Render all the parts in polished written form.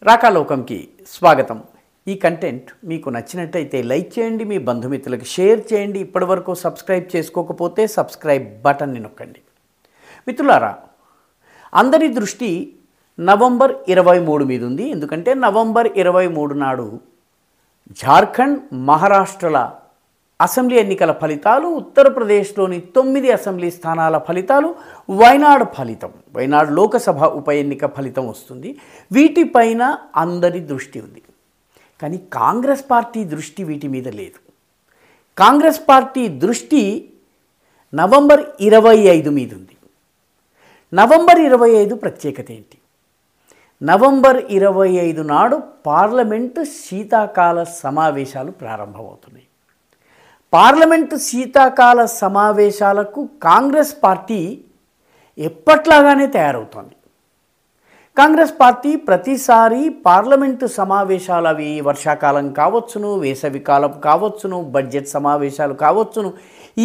రాకాలోకంకి స్వాగతం. ఈ కంటెంట్ మీకు నచ్చినట్లయితే లైక్ చేయండి, మీ బంధుమిత్రులకు షేర్ చేయండి. ఇప్పటివరకు సబ్స్క్రైబ్ చేసుకోకపోతే సబ్స్క్రైబ్ బటన్ని నొక్కండి. మిత్రులారా, అందరి దృష్టి నవంబర్ 23 మీద ఉంది. ఎందుకంటే నవంబర్ 23 నాడు జార్ఖండ్, మహారాష్ట్రల అసెంబ్లీ ఎన్నికల ఫలితాలు, ఉత్తరప్రదేశ్లోని 9 అసెంబ్లీ స్థానాల ఫలితాలు, వైనాడ్ ఫలితం, వైనాడ్ లోకసభ ఉప ఎన్నిక ఫలితం వస్తుంది. వీటిపైన అందరి దృష్టి ఉంది. కానీ కాంగ్రెస్ పార్టీ దృష్టి వీటి మీద లేదు. కాంగ్రెస్ పార్టీ దృష్టి నవంబర్ 25 మీద ఉంది. నవంబర్ 25 ప్రత్యేకత ఏంటి? నవంబర్ 25 నాడు పార్లమెంటు శీతాకాల సమావేశాలు ప్రారంభమవుతున్నాయి. పార్లమెంటు శీతాకాల సమావేశాలకు కాంగ్రెస్ పార్టీ ఎప్పట్లాగానే తయారవుతోంది. కాంగ్రెస్ పార్టీ ప్రతిసారి పార్లమెంటు సమావేశాలు, అవి వర్షాకాలం కావచ్చును, వేసవికాలం కావచ్చును, బడ్జెట్ సమావేశాలు కావచ్చును,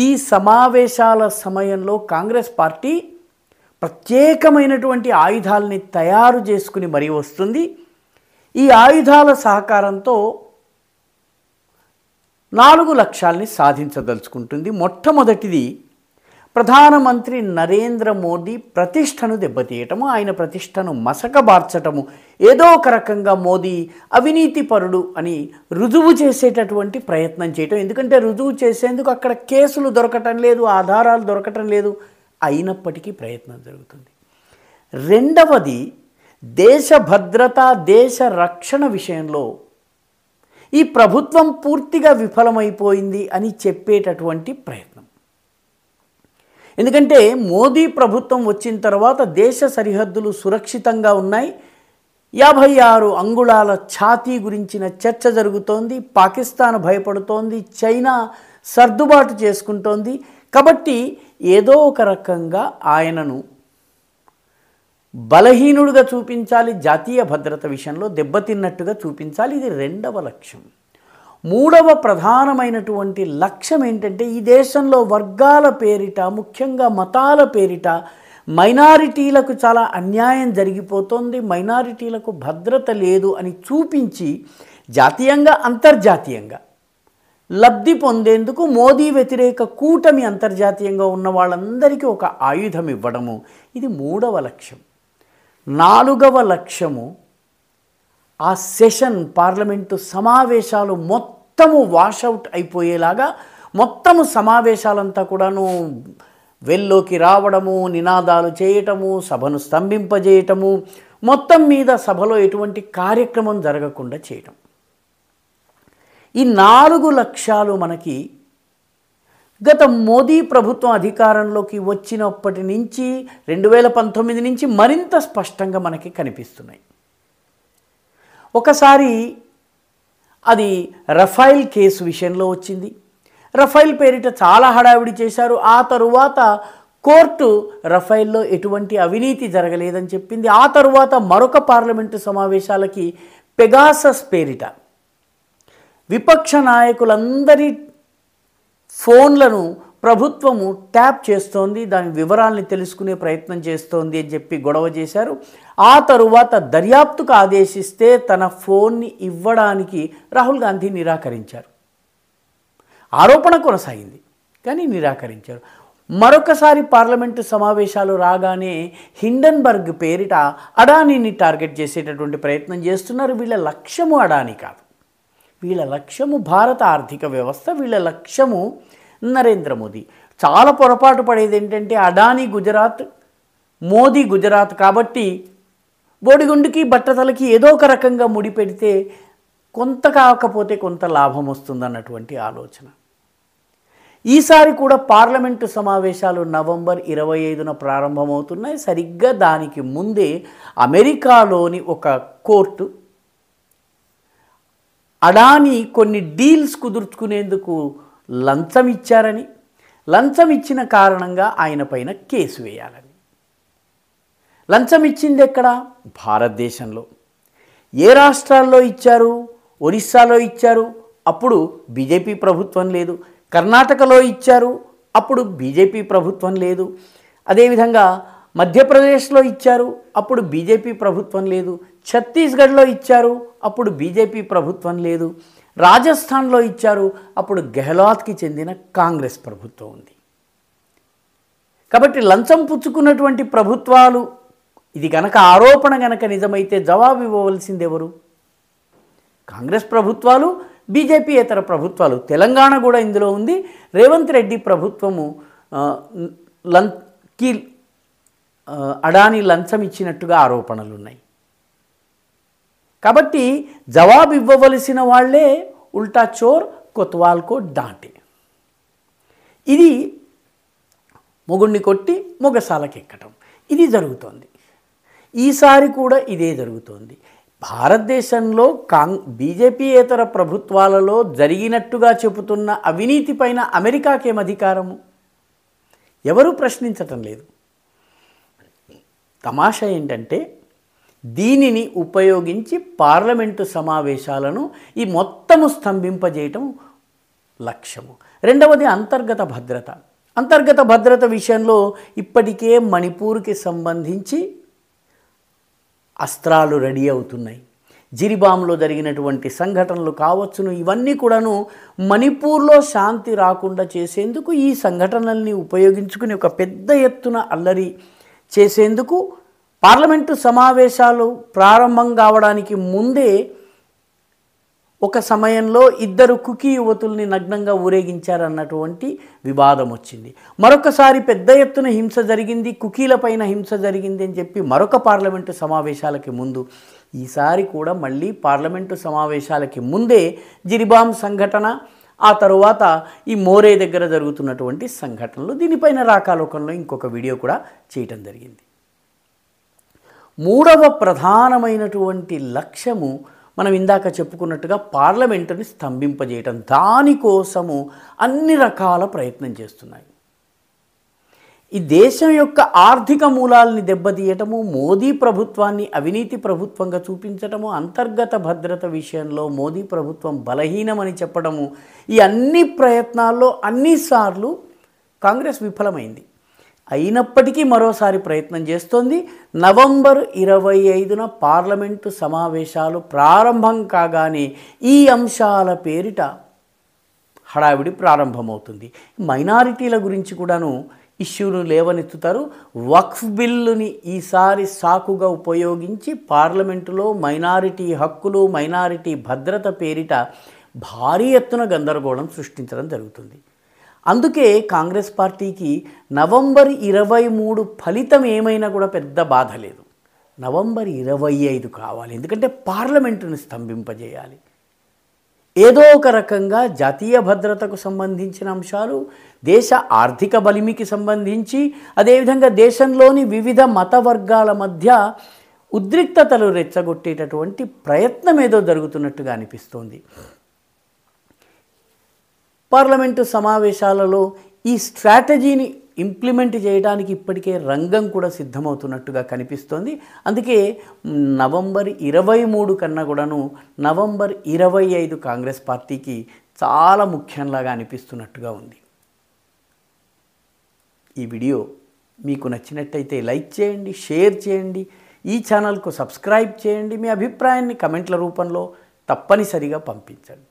ఈ సమావేశాల సమయంలో కాంగ్రెస్ పార్టీ ప్రత్యేకమైనటువంటి ఆయుధాలని తయారు చేసుకుని మరీ వస్తుంది. ఈ ఆయుధాల సహకారంతో 4 లక్ష్యాల్ని సాధించదలుచుకుంటుంది. మొట్టమొదటిది, ప్రధానమంత్రి నరేంద్ర మోడీ ప్రతిష్టను దెబ్బతీయటము, ఆయన ప్రతిష్టను మసకబార్చటము, ఏదో ఒక రకంగా మోదీ అవినీతిపరుడు అని రుజువు చేసేటటువంటి ప్రయత్నం చేయటం. ఎందుకంటే రుజువు చేసేందుకు అక్కడ కేసులు దొరకటం లేదు, ఆధారాలు దొరకటం లేదు. అయినప్పటికీ ప్రయత్నం జరుగుతుంది. రెండవది, దేశ భద్రత, దేశ రక్షణ విషయంలో ఈ ప్రభుత్వం పూర్తిగా విఫలమైపోయింది అని చెప్పేటటువంటి ప్రయత్నం. ఎందుకంటే మోదీ ప్రభుత్వం వచ్చిన తర్వాత దేశ సరిహద్దులు సురక్షితంగా ఉన్నాయి. 56 అంగుళాల ఛాతీ గురించిన చర్చ జరుగుతోంది. పాకిస్తాన్ భయపడుతోంది, చైనా సర్దుబాటు చేసుకుంటోంది. కాబట్టి ఏదో ఒక రకంగా ఆయనను బలహీనుడుగా చూపించాలి, జాతీయ భద్రత విషయంలో దెబ్బతిన్నట్టుగా చూపించాలి. ఇది రెండవ లక్ష్యం. మూడవ ప్రధానమైనటువంటి లక్ష్యం ఏంటంటే, ఈ దేశంలో వర్గాల పేరిట, ముఖ్యంగా మతాల పేరిట మైనారిటీలకు చాలా అన్యాయం జరిగిపోతుంది, మైనారిటీలకు భద్రత లేదు అని చూపించి జాతీయంగా, అంతర్జాతీయంగా లబ్ధి పొందేందుకు మోదీ వ్యతిరేక కూటమి అంతర్జాతీయంగా ఉన్న వాళ్ళందరికీ ఒక ఆయుధం ఇవ్వడము, ఇది మూడవ లక్ష్యం. నాలుగవ లక్ష్యము, ఆ సెషన్, పార్లమెంటు సమావేశాలు మొత్తము వాషౌట్ అయిపోయేలాగా, మొత్తము సమావేశాలంతా కూడాను వెల్లోకి రావడము, నినాదాలు చేయటము, సభను స్తంభింపజేయటము, మొత్తం మీద సభలో ఎటువంటి కార్యక్రమం జరగకుండా చేయటం. ఈ 4 లక్ష్యాలు మనకి గత మోదీ ప్రభుత్వం అధికారంలోకి వచ్చినప్పటి నుంచి 2019 నుంచి మరింత స్పష్టంగా మనకి కనిపిస్తున్నాయి. ఒకసారి అది రఫైల్ కేసు విషయంలో వచ్చింది. రఫైల్ పేరిట చాలా హడావిడి చేశారు. ఆ తరువాత కోర్టు రఫైల్లో ఎటువంటి అవినీతి జరగలేదని చెప్పింది. ఆ తరువాత మరొక పార్లమెంటు సమావేశాలకి పెగాసస్ పేరిట విపక్ష నాయకులందరి ఫోన్లను ప్రభుత్వము ట్యాప్ చేస్తోంది, దాని వివరాల్ని తెలుసుకునే ప్రయత్నం చేస్తోంది అని చెప్పి గొడవ చేశారు. ఆ తరువాత దర్యాప్తుకు ఆదేశిస్తే తన ఫోన్ని ఇవ్వడానికి రాహుల్ గాంధీ నిరాకరించారు. ఆరోపణ కొనసాగింది, కానీ నిరాకరించారు. మరొకసారి పార్లమెంటు సమావేశాలు రాగానే హిండెన్బర్గ్ పేరిట అడానీని టార్గెట్ చేసేటటువంటి ప్రయత్నం చేస్తున్నారు. వీళ్ళ లక్ష్యము అడానీ కాదు, వీళ్ళ లక్ష్యము భారత ఆర్థిక వ్యవస్థ, వీళ్ళ లక్ష్యము నరేంద్ర మోదీ. చాలా పొరపాటు పడేది ఏంటంటే, అడానీ గుజరాత్, మోదీ గుజరాత్ కాబట్టి బోడిగుండుకి బట్టతలకి ఏదో ఒక రకంగా ముడిపెడితే కొంత కాకపోతే కొంత లాభం వస్తుందన్నటువంటి ఆలోచన. ఈసారి కూడా పార్లమెంటు సమావేశాలు నవంబర్ 25న ప్రారంభమవుతున్నాయి. సరిగ్గా దానికి ముందే అమెరికాలోని ఒక కోర్టు అడానీ కొన్ని డీల్స్ కుదుర్చుకునేందుకు లంచం ఇచ్చారని, లంచం ఇచ్చిన కారణంగా ఆయన పైన కేసు వేయాలని. లంచం ఇచ్చింది ఎక్కడ? భారతదేశంలో. ఏ రాష్ట్రాల్లో ఇచ్చారు? ఒరిస్సాలో ఇచ్చారు, అప్పుడు బీజేపీ ప్రభుత్వం లేదు. కర్ణాటకలో ఇచ్చారు, అప్పుడు బీజేపీ ప్రభుత్వం లేదు. అదేవిధంగా మధ్యప్రదేశ్లో ఇచ్చారు, అప్పుడు బీజేపీ ప్రభుత్వం లేదు. ఛత్తీస్గఢ్లో ఇచ్చారు, అప్పుడు బీజేపీ ప్రభుత్వం లేదు. రాజస్థాన్లో ఇచ్చారు, అప్పుడు గెహ్లాట్కి చెందిన కాంగ్రెస్ ప్రభుత్వం ఉంది. కాబట్టి లంచం పుచ్చుకున్నటువంటి ప్రభుత్వాలు, ఇది గనక ఆరోపణ గనక నిజమైతే జవాబు ఇవ్వవలసింది ఎవరు? కాంగ్రెస్ ప్రభుత్వాలు, బీజేపీయేతర ప్రభుత్వాలు. తెలంగాణ కూడా ఇందులో ఉంది. రేవంత్ రెడ్డి ప్రభుత్వము అడానీ లంచం ఇచ్చినట్టుగా ఆరోపణలు ఉన్నాయి. కాబట్టి జవాబు ఇవ్వవలసిన వాళ్ళే ఉల్టా చోర్ కొత్వాల్కో డాంటే. ఇది మొగుడిని కొట్టి మొగసాలకెక్కటం, ఇది జరుగుతోంది. ఈసారి కూడా ఇదే జరుగుతోంది. భారతదేశంలో బీజేపీయేతర ప్రభుత్వాలలో జరిగినట్టుగా చెబుతున్న అవినీతి పైన అమెరికాకేం అధికారము? ఎవరూ ప్రశ్నించటం లేదు. తమాషా ఏంటంటే దీనిని ఉపయోగించి పార్లమెంటు సమావేశాలను ఈ మొత్తము స్తంభింపజేయటం లక్ష్యము. రెండవది అంతర్గత భద్రత. అంతర్గత భద్రత విషయంలో ఇప్పటికే మణిపూర్కి సంబంధించి అస్త్రాలు రెడీ అవుతున్నాయి. జిరిబామ్లో జరిగినటువంటి సంఘటనలు కావచ్చును, ఇవన్నీ కూడాను మణిపూర్లో శాంతి రాకుండా చేసేందుకు ఈ సంఘటనల్ని ఉపయోగించుకుని ఒక పెద్ద ఎత్తున అల్లరి చేసేందుకు పార్లమెంటు సమావేశాలు ప్రారంభం కావడానికి ముందే ఒక సమయంలో ఇద్దరు కుకీ యువతుల్ని నగ్నంగా ఊరేగించారన్నటువంటి వివాదం వచ్చింది. మరొకసారి పెద్ద ఎత్తున హింస జరిగింది, కుకీలపైన హింస జరిగింది అని చెప్పి మరొక పార్లమెంటు సమావేశాలకి ముందు, ఈసారి కూడా మళ్ళీ పార్లమెంటు సమావేశాలకి ముందే జిరిబామ్ సంఘటన, ఆ తరువాత ఈ మోరే దగ్గర జరుగుతున్నటువంటి సంఘటనలు, దీనిపైన రాకాలోకంలో ఇంకొక వీడియో కూడా చేయటం జరిగింది. మూడవ ప్రధానమైనటువంటి లక్ష్యము మనం ఇందాక చెప్పుకున్నట్టుగా పార్లమెంటుని స్తంభింపజేయటం. దానికోసము అన్ని రకాల ప్రయత్నం చేస్తున్నాయి. ఈ దేశం యొక్క ఆర్థిక మూలాల్ని దెబ్బతీయటము, మోదీ ప్రభుత్వాన్ని అవినీతి ప్రభుత్వంగా చూపించటము, అంతర్గత భద్రత విషయంలో మోదీ ప్రభుత్వం బలహీనమని చెప్పడము, ఈ అన్ని ప్రయత్నాల్లో అన్నిసార్లు కాంగ్రెస్ విఫలమైంది. అయినప్పటికీ మరోసారి ప్రయత్నం చేస్తోంది. నవంబర్ 25న పార్లమెంటు సమావేశాలు ప్రారంభం కాగానే ఈ అంశాల పేరిట హడావిడి ప్రారంభమవుతుంది. మైనారిటీల గురించి కూడాను ఇష్యూను లేవనెత్తుతారు. వక్ఫ్ బిల్లుని ఈసారి సాకుగా ఉపయోగించి పార్లమెంటులో మైనారిటీ హక్కులు, మైనారిటీ భద్రత పేరిట భారీ ఎత్తున గందరగోళం సృష్టించడం జరుగుతుంది. అందుకే కాంగ్రెస్ పార్టీకి నవంబర్ 23 ఫలితం ఏమైనా కూడా పెద్ద బాధ లేదు. నవంబర్ 25 కావాలి, ఎందుకంటే పార్లమెంటును స్తంభింపజేయాలి. ఏదో ఒక రకంగా జాతీయ భద్రతకు సంబంధించిన అంశాలు, దేశ ఆర్థిక బలిమికి సంబంధించి, అదేవిధంగా దేశంలోని వివిధ మత వర్గాల మధ్య ఉద్రిక్తతలు రెచ్చగొట్టేటటువంటి ప్రయత్నం ఏదో జరుగుతున్నట్టుగా అనిపిస్తోంది. పార్లమెంటు సమావేశాలలో ఈ స్ట్రాటజీని ఇంప్లిమెంట్ చేయడానికి ఇప్పటికే రంగం కూడా సిద్ధమవుతున్నట్టుగా కనిపిస్తోంది. అందుకే నవంబర్ 23 కన్నా కూడాను నవంబర్ 25 కాంగ్రెస్ పార్టీకి చాలా ముఖ్యంలాగా అనిపిస్తున్నట్టుగా ఉంది. ఈ వీడియో మీకు నచ్చినట్టయితే లైక్ చేయండి, షేర్ చేయండి, ఈ ఛానల్కు సబ్స్క్రైబ్ చేయండి. మీ అభిప్రాయాన్ని కమెంట్ల రూపంలో తప్పనిసరిగా పంపించండి.